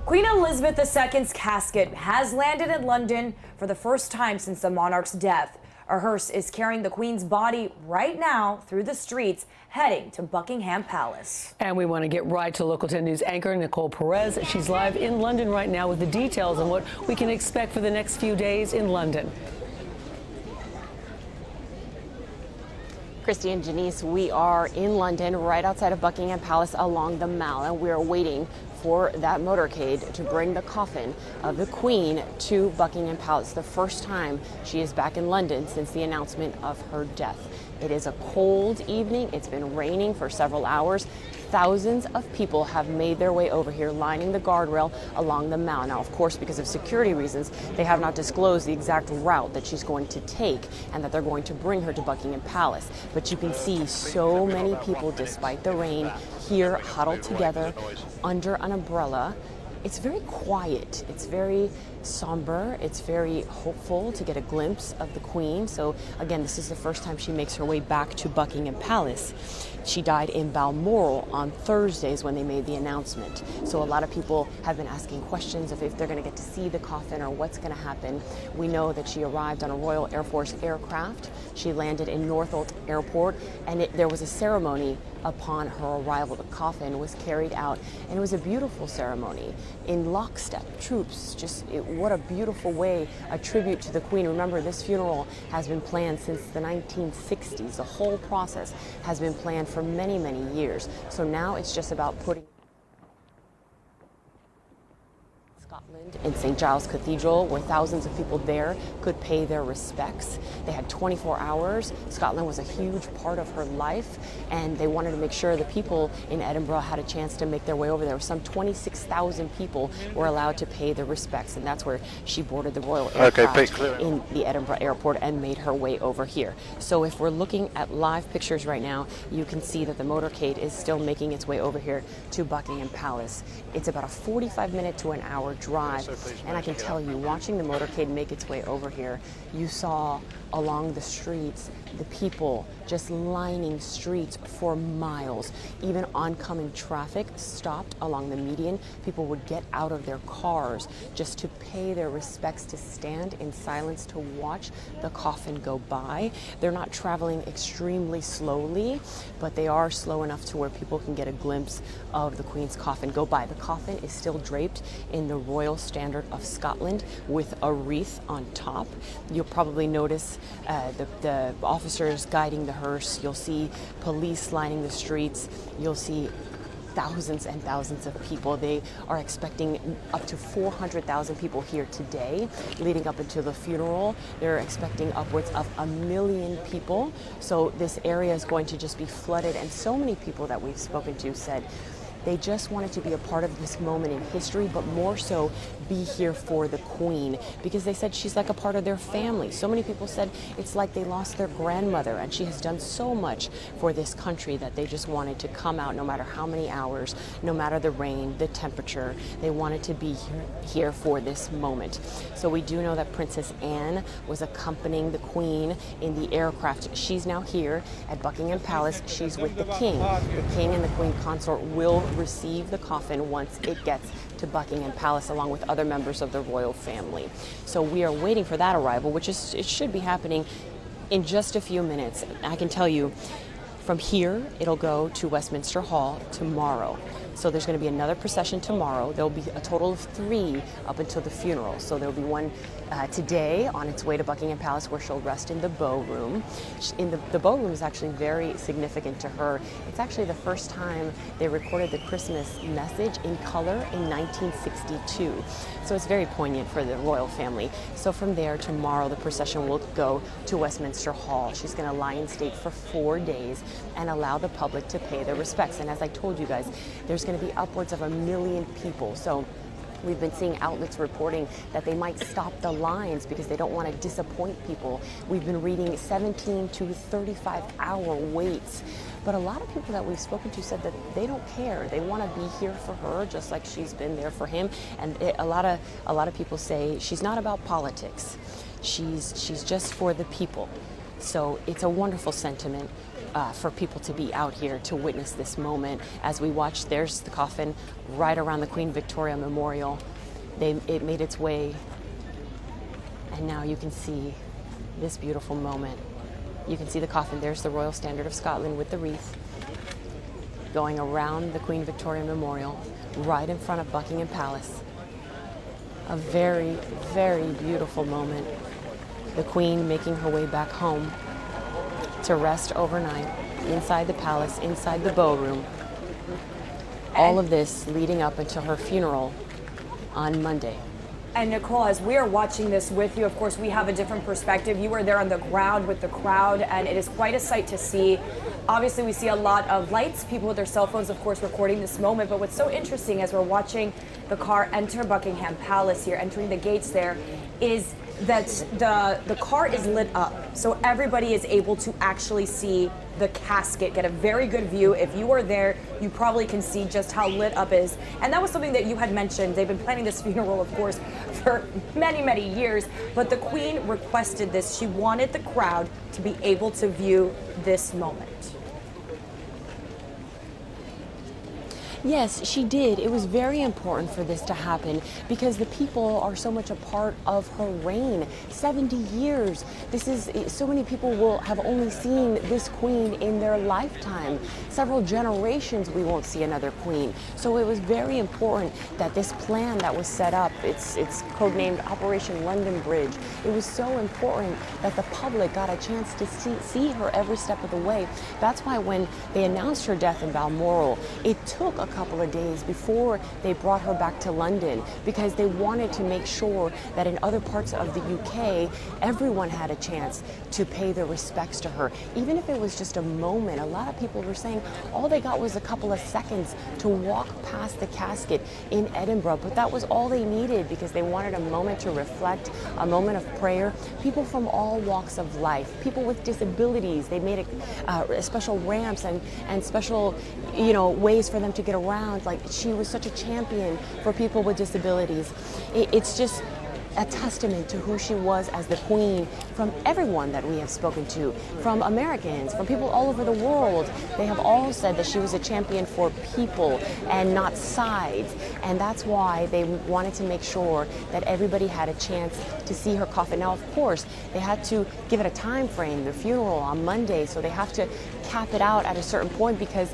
Queen Elizabeth II's casket has landed in London for the first time since the monarch's death. A hearse is carrying the Queen's body right now through the streets, heading to Buckingham Palace. And we want to get right to Local 10 News anchor Nicole Perez. She's live in London right now with the details on what we can expect for the next few days in London. Christy and Janice, we are in London, right outside of Buckingham Palace along the Mall, and we are waiting for that motorcade to bring the coffin of the Queen to Buckingham Palace. The first time she is back in London since the announcement of her death. It is a cold evening. It's been raining for several hours. Thousands of people have made their way over here, lining the guardrail along the Mall. Now, of course, because of security reasons, they have not disclosed the exact route that she's going to take and that they're going to bring her to Buckingham Palace. But you can see so many people, despite the rain, here huddled together under an umbrella. It's very quiet. It's very somber. It's very hopeful to get a glimpse of the Queen. So again, this is the first time she makes her way back to Buckingham Palace. She died in Balmoral on Thursdays when they made the announcement. So a lot of people have been asking questions of if they're going to get to see the coffin or what's going to happen. We know that she arrived on a Royal Air Force aircraft. She landed in Northolt Airport, and there was a ceremony upon her arrival. The coffin was carried out, and it was a beautiful ceremony in lockstep. Troops, what a beautiful way, a tribute to the Queen. Remember, this funeral has been planned since the 1960s. The whole process has been planned for many, many years. So now it's just about putting Scotland in St. Giles Cathedral, where thousands of people there could pay their respects. They had 24 hours. Scotland was a huge part of her life, and they wanted to make sure the people in Edinburgh had a chance to make their way over there. Some 26,000 people were allowed to pay their respects, and that's where she boarded the Royal Aircraft in the Edinburgh airport and made her way over here. So if we're looking at live pictures right now, you can see that the motorcade is still making its way over here to Buckingham Palace. It's about a 45-minute to an hour drive, and I can tell you, watching the motorcade make its way over here, you saw along the streets the people just lining streets for miles. Even oncoming traffic stopped along the median. People would get out of their cars just to pay their respects, to stand in silence to watch the coffin go by. They're not traveling extremely slowly, but they are slow enough to where people can get a glimpse of the Queen's coffin go by. The coffin is still draped in the Royal Standard of Scotland with a wreath on top. You'll probably notice the officers guiding the hearse. You'll see police lining the streets. You'll see thousands and thousands of people. They are expecting up to 400,000 people here today, leading up into the funeral. They're expecting upwards of 1 million people. So this area is going to just be flooded. And so many people that we've spoken to said they just wanted to be a part of this moment in history, but more so be here for the Queen, because they said she's like a part of their family. So many people said it's like they lost their grandmother, and she has done so much for this country that they just wanted to come out no matter how many hours, no matter the rain, the temperature. They wanted to be here for this moment. So we do know that Princess Anne was accompanying the Queen in the aircraft. She's now here at Buckingham Palace. She's with the King. The King and the Queen consort will receive the coffin once it gets to Buckingham Palace, along with other members of the royal family. So we are waiting for that arrival, which is, it should be happening in just a few minutes. I can tell you, from here, it'll go to Westminster Hall tomorrow. So there's going to be another procession tomorrow. There'll be a total of 3 up until the funeral. So there'll be one today on its way to Buckingham Palace, where she'll rest in the Bow Room. The Bow Room is actually very significant to her. It's actually the first time they recorded the Christmas message in color in 1962. So it's very poignant for the royal family. So from there, tomorrow, the procession will go to Westminster Hall. She's going to lie in state for 4 days and allow the public to pay their respects. And as I told you guys, there's going to be upwards of 1 million people. So we've been seeing outlets reporting that they might stop the lines because they don't want to disappoint people. We've been reading 17 to 35-hour waits. But a lot of people that we've spoken to said that they don't care. They want to be here for her, just like she's been there for him. And a lot of people say she's not about politics. She's just for the people. So it's a wonderful sentiment. for people to be out here to witness this moment. As we watch, there's the coffin right around the Queen Victoria Memorial. It made its way, and now you can see this beautiful moment. You can see the coffin. There's the Royal Standard of Scotland with the wreath going around the Queen Victoria Memorial right in front of Buckingham Palace. A very, very beautiful moment. The Queen making her way back home to rest overnight inside the palace, inside the ballroom. All of this leading up until her funeral on Monday. And Nicole, as we are watching this with you, of course, we have a different perspective. You were there on the ground with the crowd, and it is quite a sight to see. Obviously, we see a lot of lights, people with their cell phones, of course, recording this moment. But what's so interesting as we're watching the car enter Buckingham Palace here, entering the gates there, is that the car is lit up. So everybody is able to actually see the casket, get a very good view. If you are there, you probably can see just how lit up it is. And that was something that you had mentioned. They've been planning this funeral, of course, for many, many years. But the Queen requested this. She wanted the crowd to be able to view this moment. Yes, she did. It was very important for this to happen because the people are so much a part of her reign. 70 years. So many people will have only seen this queen in their lifetime. Several generations we won't see another queen. So it was very important that this plan that was set up, it's codenamed Operation London Bridge. It was so important that the public got a chance to see her every step of the way. That's why when they announced her death in Balmoral, it took a couple of days before they brought her back to London because they wanted to make sure that in other parts of the UK, everyone had a chance to pay their respects to her. Even if it was just a moment, a lot of people were saying all they got was a couple of seconds to walk past the casket in Edinburgh, but that was all they needed because they wanted a moment to reflect, a moment of prayer. People from all walks of life, people with disabilities, they made special ramps and special, ways for them to get around. Like, she was such a champion for people with disabilities. It's just a testament to who she was as the queen from everyone that we have spoken to, from Americans, from people all over the world. They have all said that she was a champion for people and not sides. And that's why they wanted to make sure that everybody had a chance to see her coffin. Now, of course, they had to give it a time frame, the funeral on Monday, so they have to cap it out at a certain point because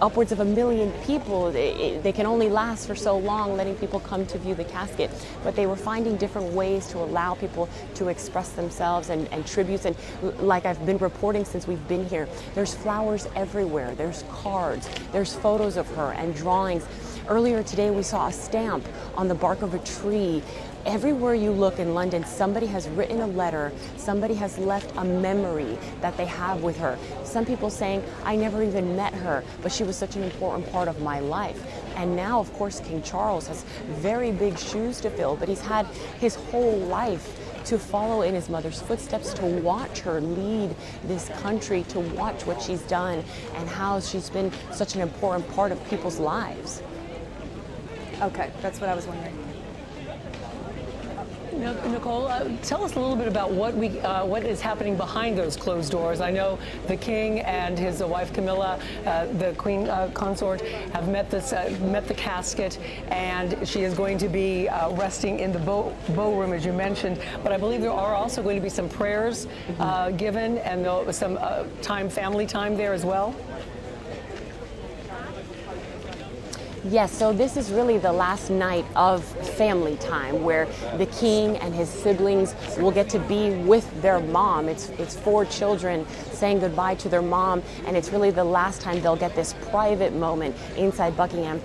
upwards of 1 million people, they can only last for so long letting people come to view the casket. But they were finding different ways to allow people to express themselves and tributes. And like I've been reporting since we've been here, there's flowers everywhere, there's cards, there's photos of her and drawings. Earlier today we saw a stamp on the bark of a tree. Everywhere you look in London, somebody has written a letter, somebody has left a memory that they have with her. Some people saying, I never even met her, but she was such an important part of my life. And now, of course, King Charles has very big shoes to fill, but he's had his whole life to follow in his mother's footsteps, to watch her lead this country, to watch what she's done and how she's been such an important part of people's lives. Okay, that's what I was wondering. Nicole, tell us a little bit about what is happening behind those closed doors. I know the king and his wife Camilla, the Queen consort, have met the casket, and she is going to be resting in the bow room, as you mentioned. But I believe there are also going to be some prayers given, and some family time there as well. Yes, so this is really the last night of family time where the king and his siblings will get to be with their mom. It's 4 children saying goodbye to their mom, and it's really the last time they'll get this private moment inside Buckingham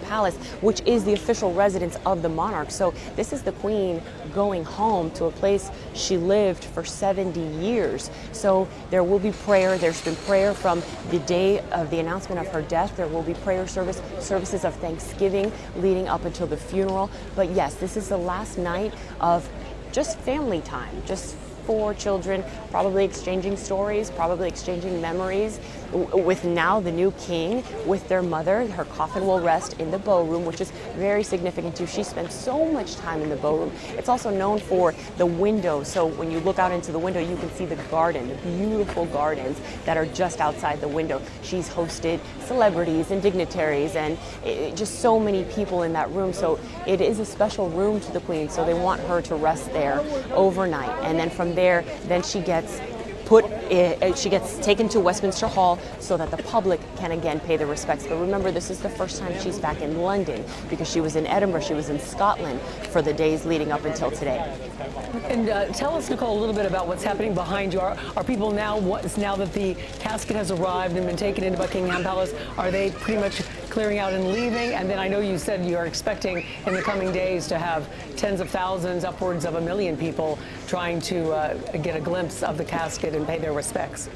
Palace, which is the official residence of the monarch. So this is the queen going home to a place she lived for 70 years. So there will be prayer. There's been prayer from the day of the announcement of her death. There will be prayer services of Thanksgiving leading up until the funeral. But yes, this is the last night of just family time, just 24 children, probably exchanging stories, probably exchanging memories with now the new king with their mother. Her coffin will rest in the bow room, which is very significant too. She spent so much time in the bow room. It's also known for the window. So when you look out into the window, you can see the garden, the beautiful gardens that are just outside the window. She's hosted celebrities and dignitaries and just so many people in that room. So it is a special room to the queen. So they want her to rest there overnight. And then from there, then she gets taken to Westminster Hall so that the public can again pay their respects. But remember, this is the first time she's back in London because she was in Edinburgh, she was in Scotland for the days leading up until today. And tell us, Nicole, a little bit about what's happening behind you. Are people now that the casket has arrived and been taken into Buckingham Palace, are they pretty much clearing out and leaving? And then I know you said you're expecting in the coming days to have tens of thousands, upwards of 1 million people trying to get a glimpse of the casket and pay their respects.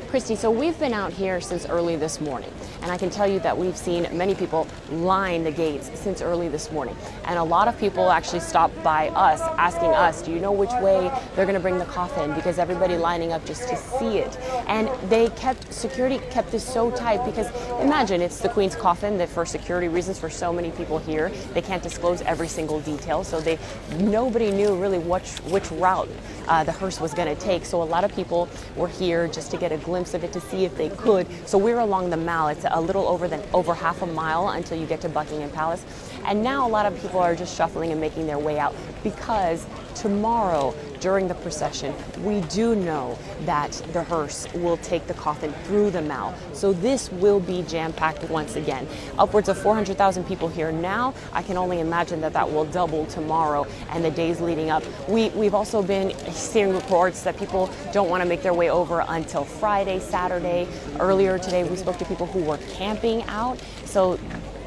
Christy, so we've been out here since early this morning, and I can tell you that we've seen many people line the gates since early this morning. And a lot of people actually stopped by us asking us, do you know which way they're going to bring the coffin? Because everybody lining up just to see it. And security kept this so tight because imagine it's the Queen's coffin that for security reasons for so many people here, they can't disclose every single detail. So nobody knew really which route the hearse was going to take. So a lot of people were here just to get a glimpse of it to see if they could. So we're along the Mall. It's a little over half a mile until you get to Buckingham Palace. And now a lot of people are just shuffling and making their way out because tomorrow during the procession, we do know that the hearse will take the coffin through the Mall. So this will be jam-packed once again. Upwards of 400,000 people here now. I can only imagine that will double tomorrow and the days leading up. We've also been hearing reports that people don't want to make their way over until Friday, Saturday. Earlier today, we spoke to people who were camping out. So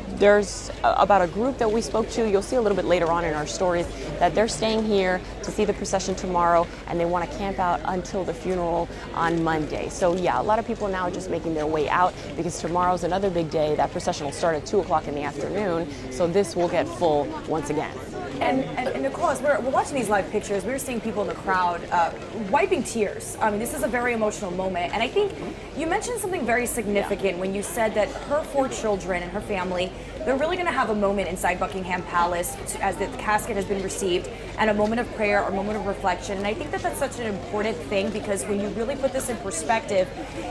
there's about a group that we spoke to, you'll see a little bit later on in our stories, that they're staying here to see the procession tomorrow and they want to camp out until the funeral on Monday. So yeah, a lot of people now are just making their way out because tomorrow's another big day. That procession will start at 2 o'clock in the afternoon, so this will get full once again. And Nicole, as we're watching these live pictures, we're seeing people in the crowd wiping tears. I mean, this is a very emotional moment. And I think you mentioned something very significant when you said that her 4 children and her family, they're really going to have a moment inside Buckingham Palace as the casket has been received and a moment of prayer or a moment of reflection. And I think that that's such an important thing because when you really put this in perspective,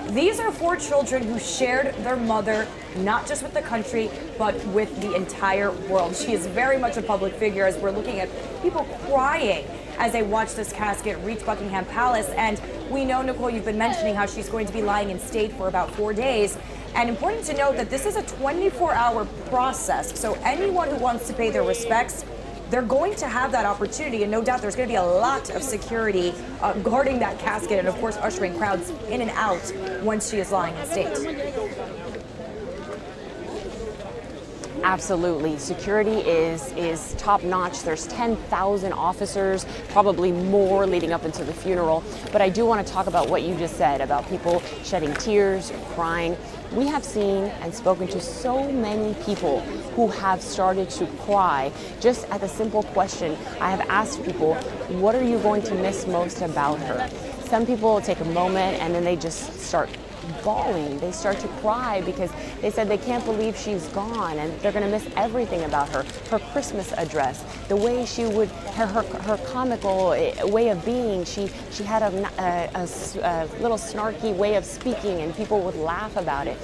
these are 4 children who shared their mother, not just with the country, but with the entire world. She is very much a public figure as we're looking at people crying as they watch this casket reach Buckingham Palace. And we know, Nicole, you've been mentioning how she's going to be lying in state for about 4 days. And important to note that this is a 24-hour process. So anyone who wants to pay their respects, they're going to have that opportunity. And no doubt there's going to be a lot of security guarding that casket and, of course, ushering crowds in and out once she is lying in state. Absolutely. Security is top notch. There's 10,000 officers, probably more leading up into the funeral. But I do want to talk about what you just said about people shedding tears, crying. We have seen and spoken to so many people who have started to cry just at the simple question. I have asked people, what are you going to miss most about her? Some people take a moment and then they just start bawling. They start to cry because they said they can't believe she's gone and they're going to miss everything about her. Her Christmas address, the way she would, her comical way of being. She had a little snarky way of speaking and people would laugh about it.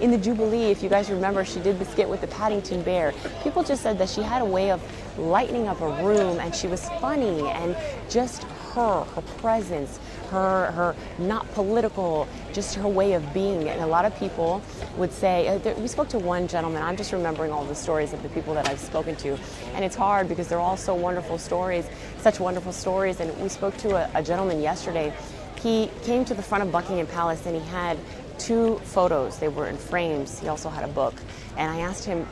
In the Jubilee, if you guys remember, she did the skit with the Paddington Bear. People just said that she had a way of lightening up a room and she was funny, and just her presence, her not political, just her way of being. And a lot of people would say, we spoke to one gentleman, I'm just remembering all the stories of the people that I've spoken to, and it's hard because they're all so wonderful stories, such wonderful stories. And we spoke to a gentleman yesterday. He came to the front of Buckingham Palace and he had 2 photos. They were in frames. He also had a book. And I asked him,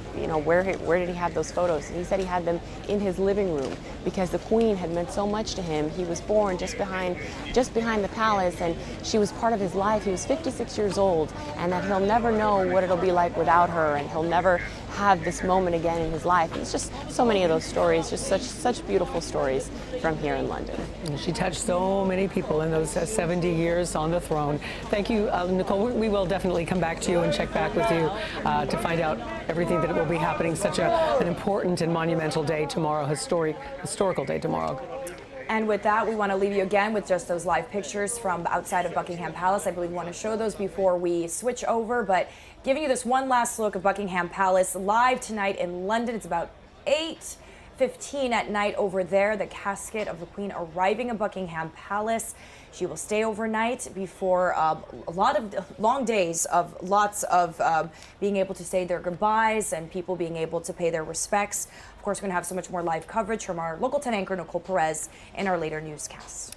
where did he have those photos? And he said he had them in his living room because the Queen had meant so much to him. He was born just behind the palace, and she was part of his life. He was 56 years old, and that he'll never know what it'll be like without her, and he'll never have this moment again in his life. And it's just so many of those stories, just such beautiful stories from here in London. She touched so many people in those 70 years on the throne. Thank you, Nicole. We will definitely come back to you and check back with you to find out everything that will be happening. Such an important and monumental day tomorrow, historical day tomorrow. And with that, we want to leave you again with just those live pictures from outside of Buckingham Palace. I believe we want to show those before we switch over, but giving you this one last look of Buckingham Palace live tonight in London. It's about 8:15 at night over there. The casket of the Queen arriving at Buckingham Palace. She will stay overnight before a lot of long days of lots of being able to say their goodbyes and people being able to pay their respects. Of course, we're going to have so much more live coverage from our local 10 anchor, Nicole Perez, in our later newscasts.